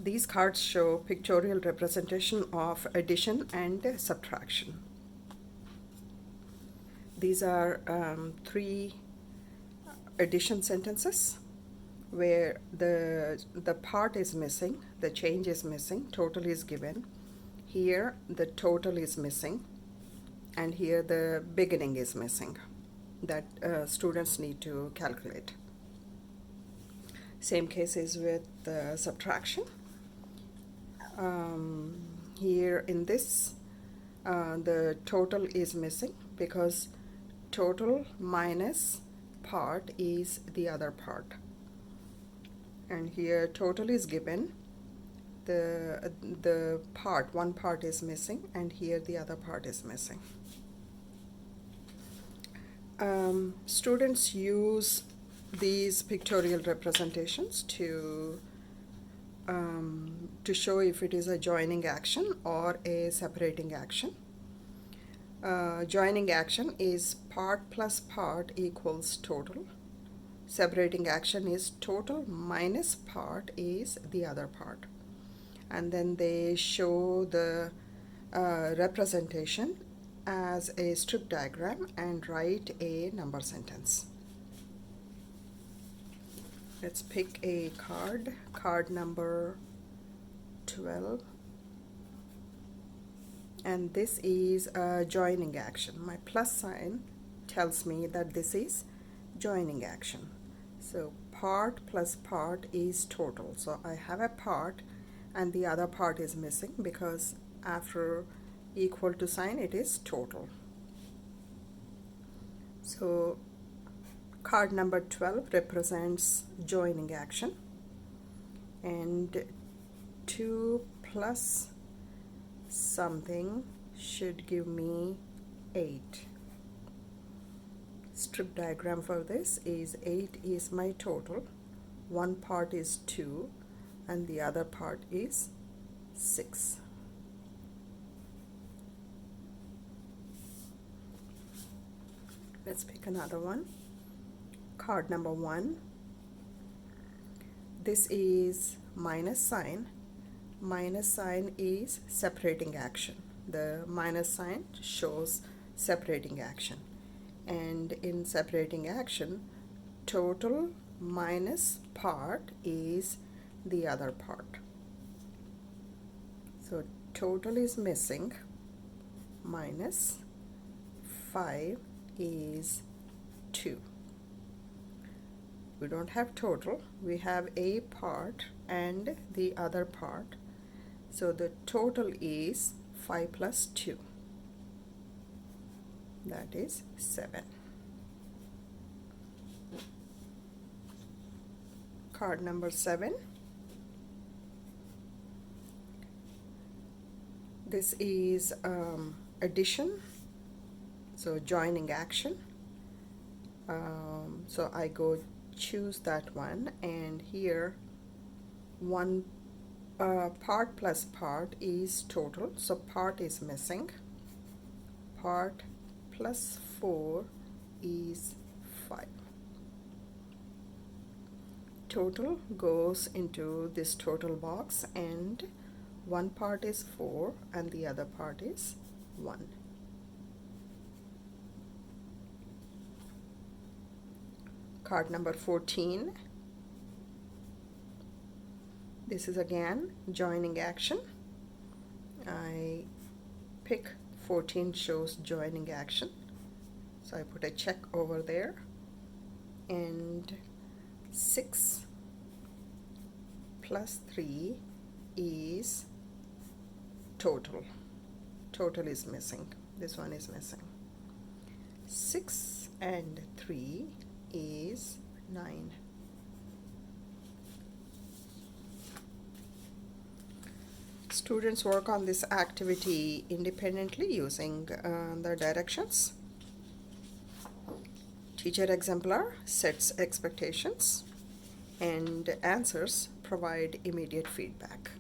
These cards show pictorial representation of addition and subtraction. These are three addition sentences where the part is missing, the change is missing, total is given. Here the total is missing, and here the beginning is missing that students need to calculate. Same case is with subtraction. Here in this the total is missing because total minus part is the other part, and here total is given, the part, one part is missing, and here the other part is missing. Students use these pictorial representations to show if it is a joining action or a separating action. Joining action is part plus part equals total. Separating action is total minus part is the other part. And then they show the representation as a strip diagram and write a number sentence. Let's pick a card number 12, and this is a joining action. My plus sign tells me that this is joining action. So part plus part is total. So I have a part and the other part is missing because after equal to sign it is total. So card number 12 represents joining action, and 2 plus something should give me 8. Strip diagram for this is 8 is my total, one part is 2 and the other part is 6. Let's pick another one. Card number 1. This is minus sign. Minus sign is separating action. The minus sign shows separating action. And in separating action, total minus part is the other part. So total is missing, minus 5 is 2. We don't have total, we have a part and the other part. So the total is 5 plus 2. That is 7. Card number 7. This is addition, so joining action. So I go choose that one, and here one part plus part is total, so part is missing. Part plus 4 is 5. Total goes into this total box, and one part is 4 and the other part is 1. Card number 14. This is again joining action. I pick 14 shows joining action, so I put a check over there. And 6 plus 3 is total. Total is missing. This one is missing. 6 and 3 is 9. Students work on this activity independently using the directions. Teacher exemplar sets expectations, and answers provide immediate feedback.